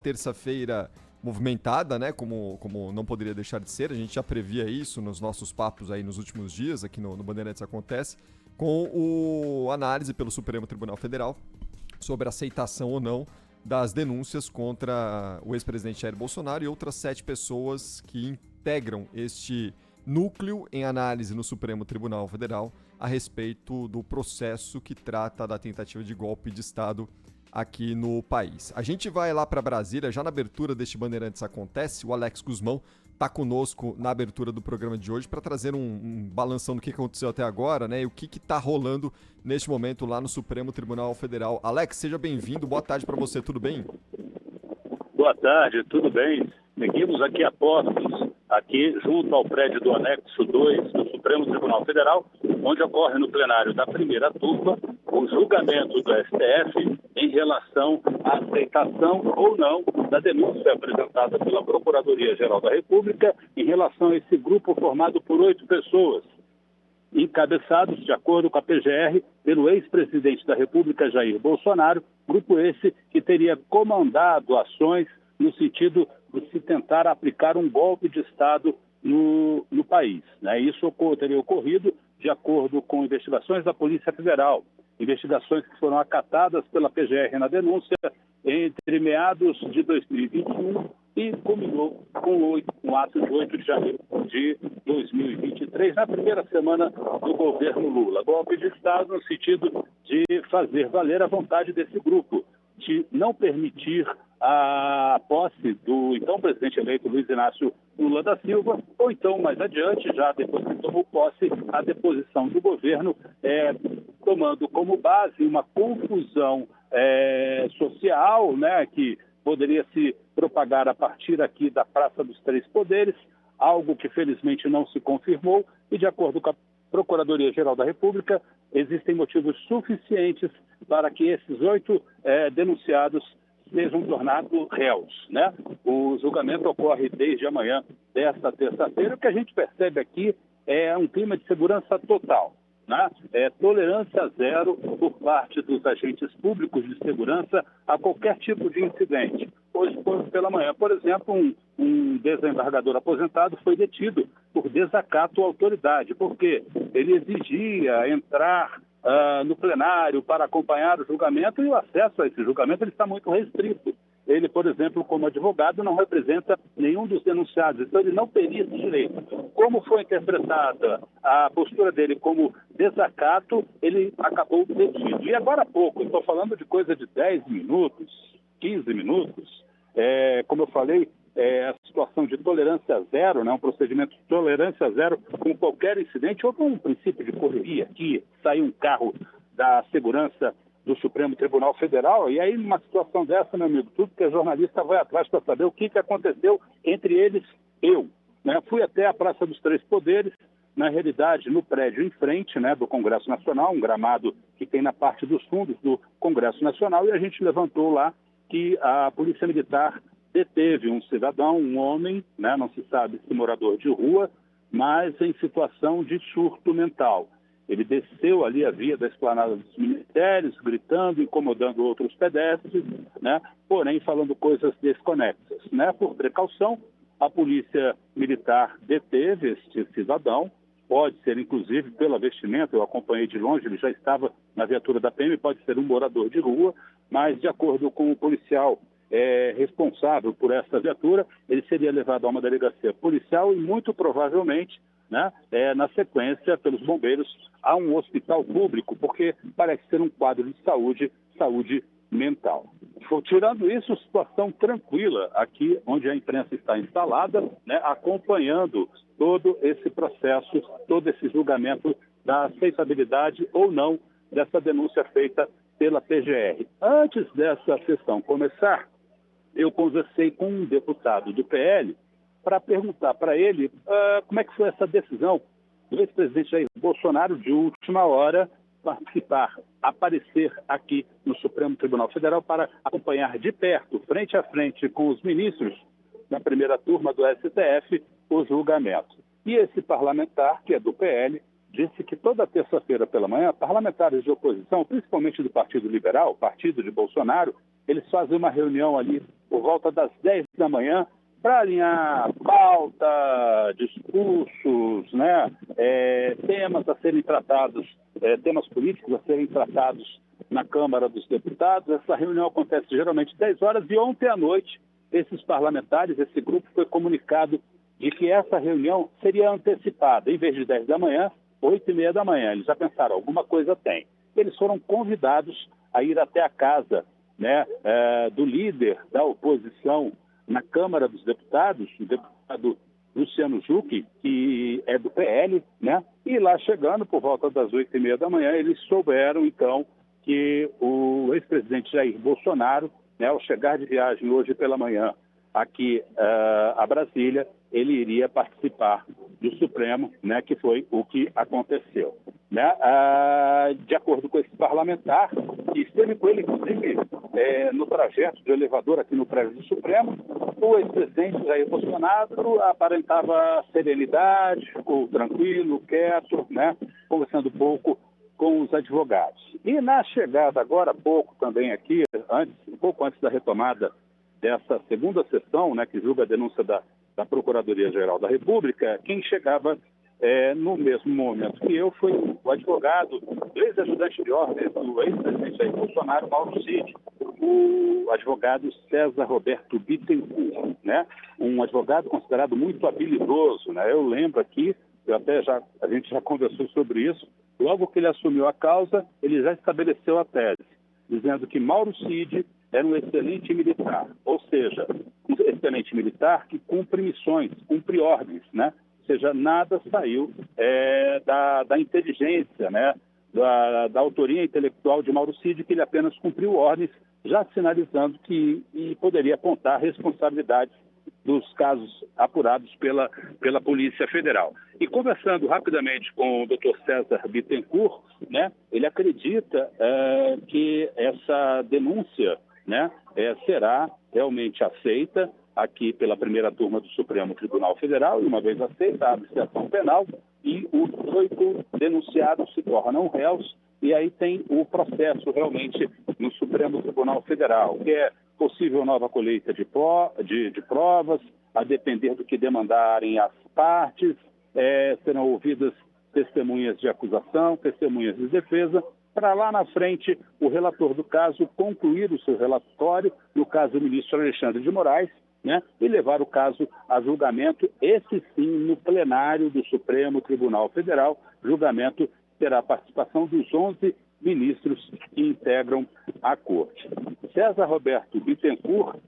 terça-feira movimentada, né? Como não poderia deixar de ser. A gente já previa isso nos nossos papos aí nos últimos dias, aqui no Bandeirantes Acontece, com a análise pelo Supremo Tribunal Federal sobre a aceitação ou não das denúncias contra o ex-presidente Jair Bolsonaro e outras 7 pessoas que integram este núcleo em análise no Supremo Tribunal Federal a respeito do processo que trata da tentativa de golpe de Estado aqui no país. A gente vai lá para Brasília, já na abertura deste Bandeirantes Acontece, o Alex Guzmão está conosco na abertura do programa de hoje para trazer um balanção do que aconteceu até agora, né, e o que está rolando neste momento lá no Supremo Tribunal Federal. Alex, seja bem-vindo, boa tarde para você, tudo bem? Boa tarde, tudo bem? Seguimos aqui a postos, aqui junto ao prédio do Anexo 2 do Supremo Tribunal Federal, onde ocorre no plenário da primeira turma o julgamento do STF em relação à aceitação ou não da denúncia apresentada pela Procuradoria-Geral da República em relação a esse grupo formado por 8 pessoas, encabeçados, de acordo com a PGR, pelo ex-presidente da República, Jair Bolsonaro, grupo esse que teria comandado ações no sentido de se tentar aplicar um golpe de Estado no país, né? Isso teria ocorrido de acordo com investigações da Polícia Federal, investigações que foram acatadas pela PGR na denúncia entre meados de 2021 e culminou com o ato de 8 de janeiro de 2023, na primeira semana do governo Lula. Golpe de Estado no sentido de fazer valer a vontade desse grupo, de não permitir a posse do então presidente eleito Luiz Inácio Lula da Silva, ou então, mais adiante, já depois que tomou posse, a deposição do governo, tomando como base uma confusão social, né, que poderia se propagar a partir aqui da Praça dos Três Poderes, algo que felizmente não se confirmou, e de acordo com a Procuradoria-Geral da República, existem motivos suficientes para que esses 8 denunciados sejam tornados réus, né? O julgamento ocorre desde amanhã desta terça-feira. O que a gente percebe aqui é um clima de segurança total, né? Tolerância zero por parte dos agentes públicos de segurança a qualquer tipo de incidente. Hoje, pela manhã, por exemplo, um desembargador aposentado foi detido por desacato à autoridade, porque ele exigia entrar no plenário para acompanhar o julgamento, e o acesso a esse julgamento ele está muito restrito. Ele, por exemplo, como advogado, não representa nenhum dos denunciados, então ele não teria esse direito. Como foi interpretada a postura dele como desacato, ele acabou detido. E agora há pouco, estou falando de coisa de 10 minutos, 15 minutos, como eu falei, a situação de tolerância zero, né, um procedimento de tolerância zero com qualquer incidente. Houve um princípio de correria aqui, saiu um carro da segurança do Supremo Tribunal Federal, e aí numa situação dessa, meu amigo, tudo que é jornalista vai atrás para saber o que aconteceu, entre eles eu, né? Fui até a Praça dos Três Poderes, na realidade no prédio em frente, né, do Congresso Nacional, um gramado que tem na parte dos fundos do Congresso Nacional, e a gente levantou lá que a Polícia Militar deteve um cidadão, um homem, né, não se sabe se morador de rua, mas em situação de surto mental. Ele desceu ali a via da Esplanada dos Ministérios, gritando, incomodando outros pedestres, né, porém falando coisas desconexas, né? Por precaução, a Polícia Militar deteve este cidadão, pode ser inclusive pela vestimenta, eu acompanhei de longe, ele já estava na viatura da PM, pode ser um morador de rua, mas de acordo com o policial responsável por essa viatura, ele seria levado a uma delegacia policial e muito provavelmente, né, na sequência, pelos bombeiros, a um hospital público, porque parece ser um quadro de saúde mental. Tirando isso, situação tranquila aqui onde a imprensa está instalada, né, acompanhando todo esse processo, todo esse julgamento da aceitabilidade ou não dessa denúncia feita pela PGR. Antes dessa sessão começar, eu conversei com um deputado do PL para perguntar para ele como é que foi essa decisão do ex-presidente Jair Bolsonaro de última hora aparecer aqui no Supremo Tribunal Federal para acompanhar de perto, frente a frente com os ministros da primeira turma do STF, o julgamento. E esse parlamentar, que é do PL, disse que toda terça-feira pela manhã, parlamentares de oposição, principalmente do Partido Liberal, partido de Bolsonaro, eles fazem uma reunião ali por volta das 10 da manhã, para alinhar pauta, discursos, né, temas a serem tratados, temas políticos a serem tratados na Câmara dos Deputados. Essa reunião acontece geralmente 10 horas e ontem à noite esses parlamentares, esse grupo foi comunicado de que essa reunião seria antecipada. Em vez de 10 da manhã, 8h30 da manhã. Eles já pensaram, alguma coisa tem. Eles foram convidados a ir até a casa, né, do líder da oposição na Câmara dos Deputados, o deputado Luciano Huck, que é do PL, né? E lá chegando, por volta das 8h30 da manhã, eles souberam, então, que o ex-presidente Jair Bolsonaro, né, ao chegar de viagem hoje pela manhã aqui a Brasília, ele iria participar do Supremo, né, que foi o que aconteceu. Né? De acordo com esse parlamentar, que esteve com ele, inclusive, no trajeto do elevador aqui no prédio do Supremo, o ex-presidente Jair Bolsonaro aparentava serenidade, ficou tranquilo, quieto, né, conversando um pouco com os advogados. E na chegada agora, pouco também aqui, um pouco antes da retomada dessa segunda sessão, né, que julga a denúncia da Procuradoria-Geral da República, quem chegava no mesmo momento que eu foi o advogado do ex-ajudante de ordem do ex-presidente Jair Bolsonaro, Mauro Cid, o advogado César Roberto Bittencourt, né, um advogado considerado muito habilidoso, né? Eu lembro aqui, a gente já conversou sobre isso, logo que ele assumiu a causa, ele já estabeleceu a tese, dizendo que Mauro Cid era um excelente militar, ou seja, um excelente militar que cumpre missões, cumpre ordens, né? Ou seja, nada saiu da inteligência, né? Da autoria intelectual de Mauro Cid, que ele apenas cumpriu ordens, já sinalizando que poderia apontar responsabilidades dos casos apurados pela Polícia Federal. E conversando rapidamente com o Dr. César Bittencourt, né, ele acredita que essa denúncia, né, será realmente aceita aqui pela primeira turma do Supremo Tribunal Federal, e uma vez aceita, abre-se ação penal e os 8 denunciados se tornam réus, e aí tem o processo realmente no Supremo Tribunal Federal, que é possível nova colheita de provas, a depender do que demandarem as partes, serão ouvidas testemunhas de acusação, testemunhas de defesa, para lá na frente o relator do caso concluir o seu relatório, no caso o ministro Alexandre de Moraes, né, e levar o caso a julgamento, esse sim no plenário do Supremo Tribunal Federal. Julgamento terá a participação dos 11 ministros que integram a Corte. César Roberto Bittencourt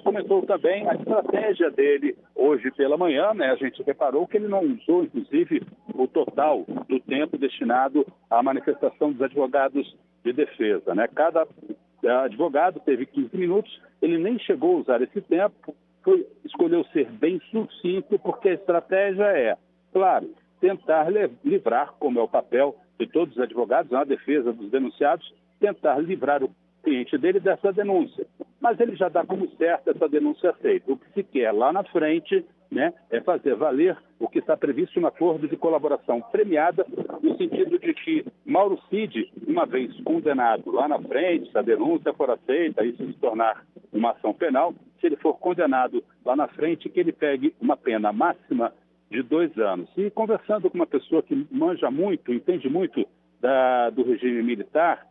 comentou também a estratégia dele hoje pela manhã, né? A gente reparou que ele não usou, inclusive, o total do tempo destinado à manifestação dos advogados de defesa, né? Cada advogado teve 15 minutos, ele nem chegou a usar esse tempo, escolheu ser bem sucinto, porque a estratégia é, claro, tentar livrar, como é o papel de todos os advogados, na defesa dos denunciados, tentar livrar o cliente dele dessa denúncia. Mas ele já dá como certo essa denúncia aceita. O que se quer lá na frente, né, é fazer valer o que está previsto no acordo de colaboração premiada, no sentido de que Mauro Cid, uma vez condenado lá na frente, se a denúncia for aceita, isso se tornar uma ação penal, se ele for condenado lá na frente, que ele pegue uma pena máxima de 2 anos. E conversando com uma pessoa que manja muito, entende muito do regime militar,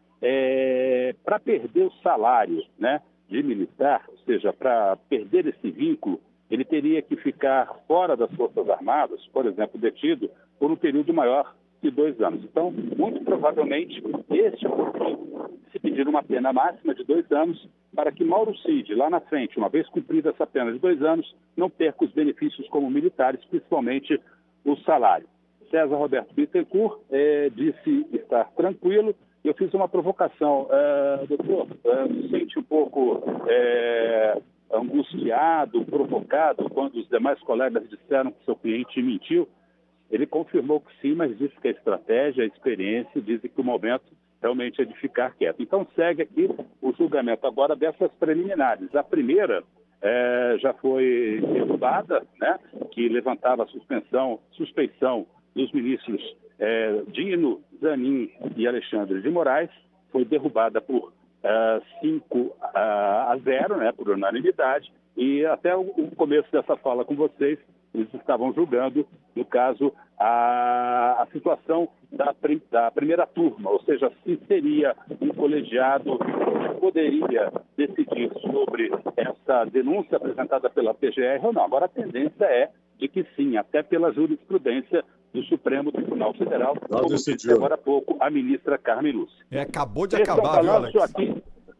para perder o salário, né, de militar, ou seja, para perder esse vínculo, ele teria que ficar fora das Forças Armadas, por exemplo, detido por um período maior de 2 anos. Então, muito provavelmente, este é o motivo de se pedir uma pena máxima de 2 anos para que Mauro Cid, lá na frente, uma vez cumprida essa pena de 2 anos, não perca os benefícios como militares, principalmente o salário. César Roberto Bittencourt disse estar tranquilo. Eu fiz uma provocação. Doutor, se sente um pouco angustiado, provocado, quando os demais colegas disseram que seu cliente mentiu? Ele confirmou que sim, mas disse que a estratégia, a experiência, dizem que o momento realmente é de ficar quieto. Então segue aqui o julgamento agora dessas preliminares. A primeira já foi derrubada, né, que levantava a suspeição dos ministros Dino, Zanin e Alexandre de Moraes, foi derrubada por 5-0, né, por unanimidade, e até o começo dessa fala com vocês, eles estavam julgando, no caso, a situação da primeira turma, ou seja, se seria um colegiado que poderia decidir sobre essa denúncia apresentada pela PGR ou não. Agora, a tendência é de que sim, até pela jurisprudência do Supremo Tribunal Federal, como disse agora há pouco a ministra Carmen Lúcia. Acabou de acabar, viu, Alex?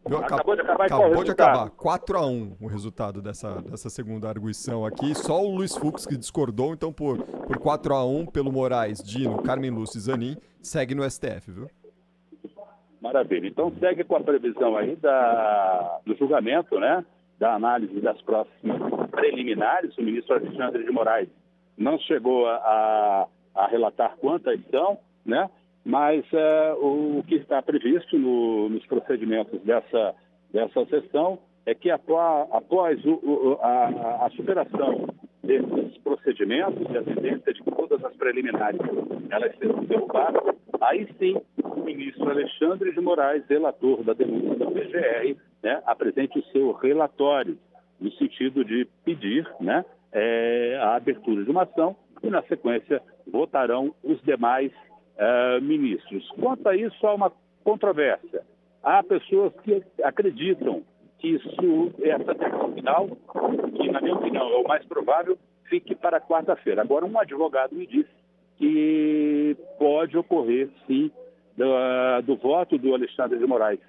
Acabou de acabar. Acabou de acabar. 4-1 o resultado dessa segunda arguição aqui. Só o Luiz Fux que discordou. Então, por 4-1, pelo Moraes, Dino, Carmen Lúcia e Zanin, segue no STF, viu? Maravilha. Então, segue com a previsão aí do julgamento, né? Da análise das próximas preliminares. O ministro Alexandre de Moraes não chegou a relatar quantas são, né? Mas o que está previsto nos procedimentos dessa sessão é que após a superação desses procedimentos e a tendência de que todas as preliminares elas serão derrubadas, aí sim o ministro Alexandre de Moraes, relator da denúncia da PGR, né, apresente o seu relatório no sentido de pedir, né, a abertura de uma ação e, na sequência, votarão os demais ministros. Quanto a isso, há uma controvérsia. Há pessoas que acreditam que essa decisão final, que na minha opinião é o mais provável, fique para quarta-feira. Agora, um advogado me disse que pode ocorrer, sim, do voto do Alexandre de Moraes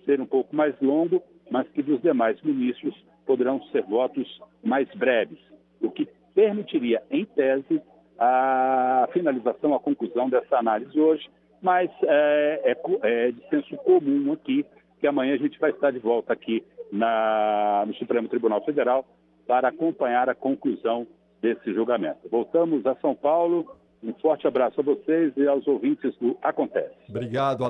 ser um pouco mais longo, mas que dos demais ministros poderão ser votos mais breves, o que permitiria, em tese, a finalização, a conclusão dessa análise hoje, mas é de senso comum aqui que amanhã a gente vai estar de volta aqui no Supremo Tribunal Federal para acompanhar a conclusão desse julgamento. Voltamos a São Paulo. Um forte abraço a vocês e aos ouvintes do Acontece. Obrigado, Alex.